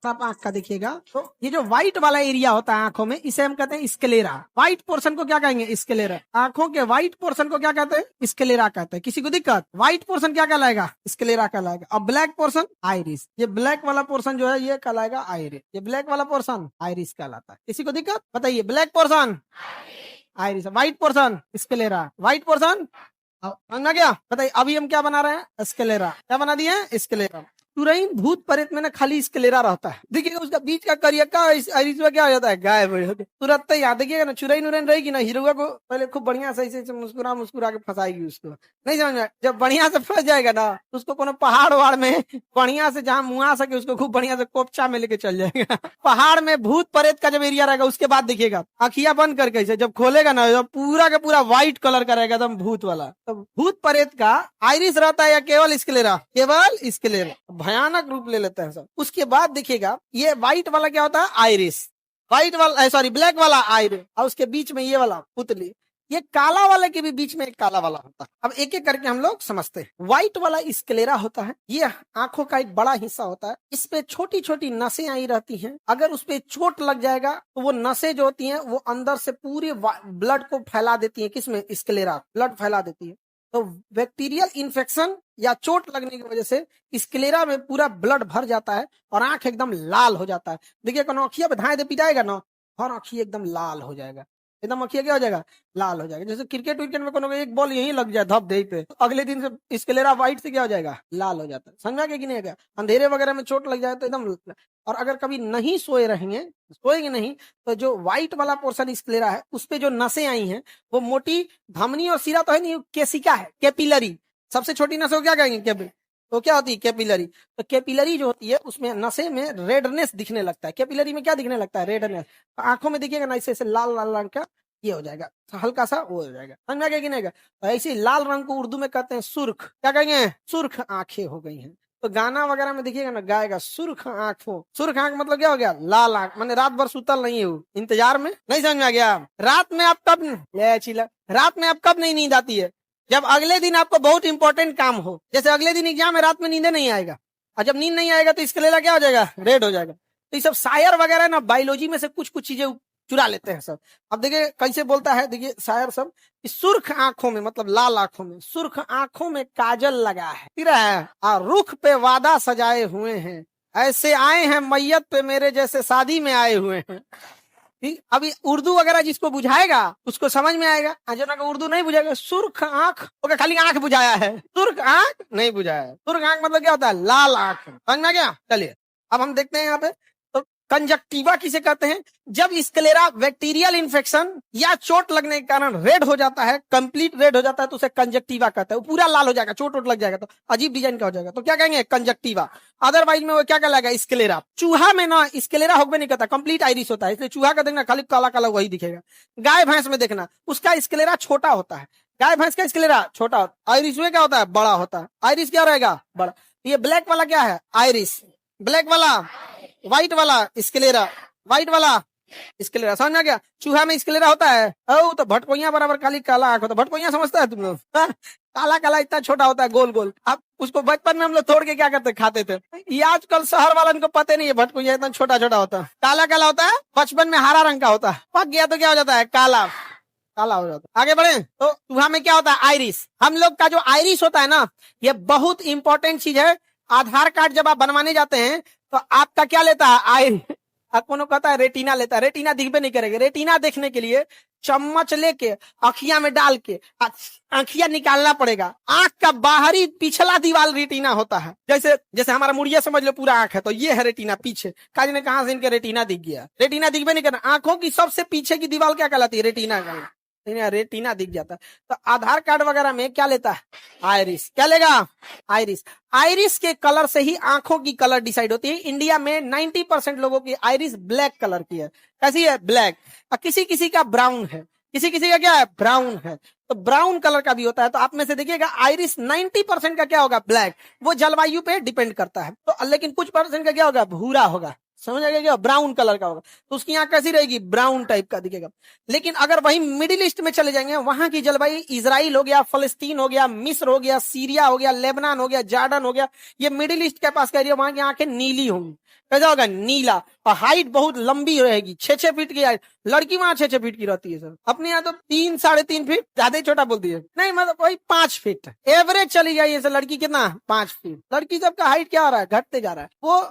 आप आंख का देखिएगा तो ये जो व्हाइट वाला एरिया होता है आंखों में, इसे हम कहते हैं स्क्लेरा। व्हाइट पोर्शन को क्या कहेंगे? स्क्लेरा। आंखों के व्हाइट पोर्शन को क्या कहते हैं? स्क्लेरा कहते हैं। किसी को दिक्कत? व्हाइट पोर्शन क्या कहलाएगा? स्क्लेरा कहलाएगा। अब ब्लैक पोर्शन आइरिस। ये ब्लैक वाला पोर्शन जो है ये कहलाएगा आइरिस। ये ब्लैक वाला पोर्शन आइरिस कहलाता है। किसी को दिक्कत? बताइए। Black portion iris, white portion sclera. White portion समझ गया? बताइए। अभी हम क्या बना रहे हैं? स्क्लेरा। क्या बना दिए हैं? स्क्लेरा। तुरंत भूत प्रेत में ना खाली स्क्लेरा रहता है। देखिएगा उसका बीच का करियका आइरिस में क्या हो जाता है? गायब हो जाता है तुरंत ही। याद देखिएगा ना, चुरई नुरैन रहेगी ना, हीरोआ को पहले खूब बढ़िया से ऐसे मुस्कुरा मुस्कुरा के फंसाएगी उसको। नहीं समझ में? जब बढ़िया से फंस जाएगा ना, उसको कोनो पहाड़ वहाड़ में बढ़िया से जहाँ मुआ सके उसको खूब बढ़िया से कोपचा में लेके चल जाएगा। पहाड़ में भूत प्रेत का जब एरिया रहेगा, उसके बाद देखिएगा आखियां बंद करके ऐसे जब खोलेगा ना, जब पूरा का पूरा व्हाइट कलर का रहेगा एकदम भूत वाला। तो भूत प्रेत का आइरिस रहता है या केवल स्क्लेरा? केवल स्क्लेरा। भयानक रूप ले लेते हैं सब। उसके बाद देखिएगा ये व्हाइट वाला क्या होता है? आइरिस। व्हाइट वाला सॉरी ब्लैक वाला आइरिस, और उसके बीच में ये वाला पुतली। ये काला वाले के भी बीच में एक काला वाला होता है। अब एक एक करके हम लोग समझते हैं। व्हाइट वाला स्क्लेरा होता है, ये आंखों का एक बड़ा हिस्सा होता है। इस पे छोटी छोटी नसें आई रहती हैं। अगर उस पे चोट लग जाएगा तो वो नसें जो होती हैं वो अंदर से पूरे ब्लड को फैला देती है। किसमें? स्क्लेरा। ब्लड फैला देती है। तो बैक्टीरियल इन्फेक्शन या चोट लगने की वजह से स्क्लेरा में पूरा ब्लड भर जाता है और आंख एकदम लाल हो जाता है। देखिए कोनो अखिया पे धाए दे पिटाएगा ना, हर अखिया एकदम लाल हो जाएगा। एकदम अखिया क्या हो जाएगा? लाल हो जाएगा। जैसे क्रिकेट विकेट में कोनो एक बॉल यहीं लग जाए धप दे पे, तो अगले दिन से स्क्लेरा व्हाइट से क्या हो जाएगा? लाल हो जाता है। समझा कि नहीं? है अंधेरे वगैरह में चोट लग जाए तो एकदम। और अगर कभी नहीं सोएंगे नहीं, तो जो व्हाइट वाला पोर्शन स्क्लेरा है उस पे जो नसें आई हैं वो मोटी धमनी और सिरा तो है नहीं, केसिका है, कैपिलरी। सबसे छोटी नस को क्या कहेंगे? तो क्या होती है? कैपिलरी। तो कैपिलरी जो होती है उसमें नशे में रेडनेस दिखने लगता है। कैपिलरी में क्या दिखने लगता है? रेडनेस। तो आंखों में देखिएगा ना ऐसे लाल लाल रंग का ये हो जाएगा, हल्का सा वो हो जाएगा। समझ में आ गया कि नहीं? तो ऐसे लाल रंग को उर्दू में कहते हैं सुर्ख। क्या कहेंगे? सुर्ख आंखें हो गई हैं। तो गाना वगैरह में देखिएगा ना, गाएगा सुर्ख आंखों। सुर्ख आंख मतलब क्या हो गया? लाल आंख। मैंने रात भर सुतल नहीं हूँ, इंतजार में। नहीं समझ में आ गया? रात में आप कब नहीं नींद आती है? जब अगले दिन आपको बहुत इंपॉर्टेंट काम हो। जैसे अगले दिन एग्जाम है, रात में नींद नहीं आएगा, और जब नींद नहीं आएगा तो स्क्लेरा क्या हो जाएगा? रेड हो जाएगा। तो ये सब शायर वगैरह ना बायोलॉजी में से कुछ कुछ चीजें चुरा लेते हैं सब। अब देखिए कैसे बोलता है, देखिए शायर सब, सुर्ख आंखों में मतलब लाल आंखों में, सुर्ख आंखों में काजल लगा है, और रुख पे वादा सजाए हुए हैं, ऐसे आए हैं मैयत पे मेरे जैसे शादी में आए हुए हैं। अभी उर्दू वगैरह जिसको बुझाएगा उसको समझ में आएगा। जना का उर्दू नहीं बुझाएगा, सुर्ख आंख ओके, खाली आंख बुझाया है, सुर्ख आंख नहीं बुझाया है। सुर्ख आंख मतलब क्या होता है? लाल आंख। समझ में गया? चलिए अब हम देखते हैं यहाँ पे। तो कंजक्टिवा किसे कहते हैं? जब स्क्लेरा बैक्टीरियल इन्फेक्शन या चोट लगने के कारण रेड हो जाता है, कंप्लीट रेड हो जाता है, तो उसे कंजक्टिवा कहते हैं। वो पूरा लाल हो जाएगा, चोट लग जाएगा तो अजीब डिजाइन का हो जाएगा, तो क्या कहेंगे? कंजक्टिवा। अदरवाइज में वो क्या कहलाएगा? स्क्लेरा। चूहा में ना स्क्लेरा होगा नहीं करता, कंप्लीट आइरिस होता है, इसलिए चूहा का देखना खाली काला काला वही दिखेगा। गाय भैंस में देखना उसका स्क्लेरा छोटा होता है। गाय भैंस का स्क्लेरा छोटा होता है, आइरिस में क्या होता है? बड़ा होता है। आइरिस क्या रहेगा? बड़ा। ये ब्लैक वाला क्या है? आइरिस। ब्लैक वाला, व्हाइट वाला स्क्लेरा, व्हाइट वाला स्क्लेरा। समझ में गया? चूहा में स्क्लेरा होता है, ओ तो भटकोइया बराबर खाली काला आंख होता है। भटकोइया समझता है तुम लोग? काला काला इतना छोटा होता है, गोल गोल। अब उसको बचपन में हम लोग तोड़ के क्या करते? खाते थे। ये आजकल शहर वाला इनको पता नहीं है, भटकोइया इतना छोटा छोटा होता है, काला काला होता है। बचपन में हरा रंग का होता है, पक गया तो क्या हो जाता है? काला काला हो जाता है। आगे बढ़े तो चूहा में क्या होता है? आइरिस। हम लोग का जो आइरिस होता है ना, ये बहुत इंपॉर्टेंट चीज है। आधार कार्ड जब आप बनवाने जाते हैं तो आपका क्या लेता है? आइरिस। कौन कहता है रेटिना लेता है। रेटिना दिखबे नहीं करेगा। रेटिना देखने के लिए चम्मच लेके अखिया में डाल के आंखिया निकालना पड़ेगा। आंख का बाहरी पिछला दीवार रेटिना होता है। जैसे जैसे हमारा मुड़िया समझ लो पूरा आंख है, तो ये है रेटिना पीछे। काजी ने कहा से इनके रेटिना दिख गया। रेटिना दिखबे नहीं करना। आंखों की सबसे पीछे की दीवार क्या कहलाती है? रेटिना का। रेटिना दिख जाता है। तो आधार कार्ड वगैरह में क्या लेता है? आइरिस। क्या लेगा? आइरिस। आइरिस के कलर से ही आंखों की कलर डिसाइड होती है। इंडिया में 90% लोगों की आइरिस ब्लैक कलर की है। कैसी है? ब्लैक। और किसी किसी का ब्राउन है, किसी किसी का क्या है? ब्राउन है। तो ब्राउन कलर का भी होता है। तो आप में से देखिएगा आइरिस 90% का क्या होगा? ब्लैक। वो जलवायु पे डिपेंड करता है। तो लेकिन कुछ परसेंट का क्या होगा? भूरा होगा। समझ आ गया? क्या ब्राउन कलर का होगा, तो उसकी आंख कैसी रहेगी? ब्राउन टाइप का दिखेगा। लेकिन अगर वही मिडिल ईस्ट में चले जाएंगे, वहां की जलवायु इजराइल हो गया, फलस्तीन हो गया, मिस्र हो गया, सीरिया हो गया, लेबनान हो गया, जॉर्डन हो गया, ये मिडिल ईस्ट के पास का एरिया, वहां की आंखें नीली होंगी। कैसा होगा, नीला। और हाइट बहुत लंबी रहेगी, 6-6 फीट की हाइट। लड़की वहां 6-6 फीट की रहती है सर, अपने यहाँ तो 3-3.5 फीट, ज्यादा ही छोटा बोलती है। नहीं मतलब कोई 5 फीट एवरेज चली जाइए सर, लड़की कितना 5 फीट। लड़की सबका हाइट क्या हो रहा है, घटते जा रहा है। वो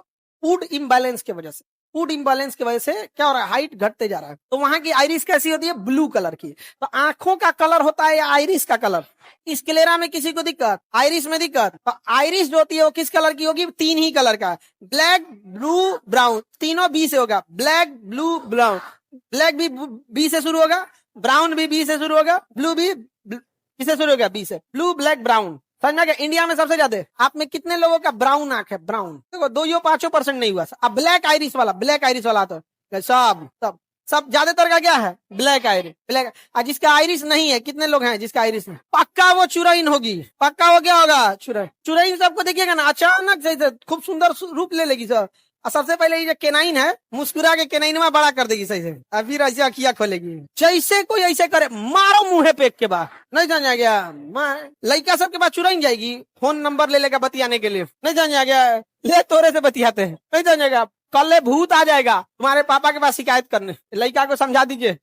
फूड इम्बैलेंस की वजह से, फूड इम्बैलेंस की वजह से क्या हो रहा है, हाइट घटते जा रहा है। तो वहां की आइरिस कैसी होती है, ब्लू कलर की। तो आंखों का कलर होता है आइरिस का कलर। स्क्लेरा में किसी को दिक्कत, आइरिस में दिक्कत, तो आइरिस जो होती है वो किस कलर की होगी, 3 ही कलर का, ब्लैक ब्लू ब्राउन, तीनों बी से होगा, ब्लैक ब्लू ब्राउन। ब्लैक भी बी से शुरू होगा, ब्राउन भी बी से शुरू होगा, ब्लू भी किससे शुरू होगा, बी से। ब्लू ब्लैक ब्राउन, समझ में गया। इंडिया में सबसे ज्यादा आप में कितने लोगों का ब्राउन आंख है, ब्राउन देखो 2-5% नहीं हुआ। अब ब्लैक आइरिस वाला, ब्लैक आइरिस वाला तो सब ज्यादातर का क्या है, ब्लैक आइरिस, ब्लैक। जिसका आइरिस नहीं है, कितने लोग हैं जिसका आइरिस नहीं, पक्का वो चुरैन होगी, पक्का वो क्या होगा, चुरैन। चुरैन सबको देखिएगा ना, अचानक से खूब सुंदर रूप ले लेगी सर। और सबसे पहले ये जो केनाइन है, मुस्कुरा के केनाइन में बड़ा कर देगी सही से, और फिर ऐसे अखिया खोलेगी। जैसे कोई ऐसे करे, मारो मुंह पे के बाद, नहीं जान गया। लड़का सबके पास चुराई जाएगी, फोन नंबर ले लेगा बतियाने के लिए, नहीं जान गया, ले तोरे से बतियाते हैं, नहीं जान गया। कल भूत आ जाएगा तुम्हारे पापा के पास शिकायत करने, लड़का को समझा दीजिए।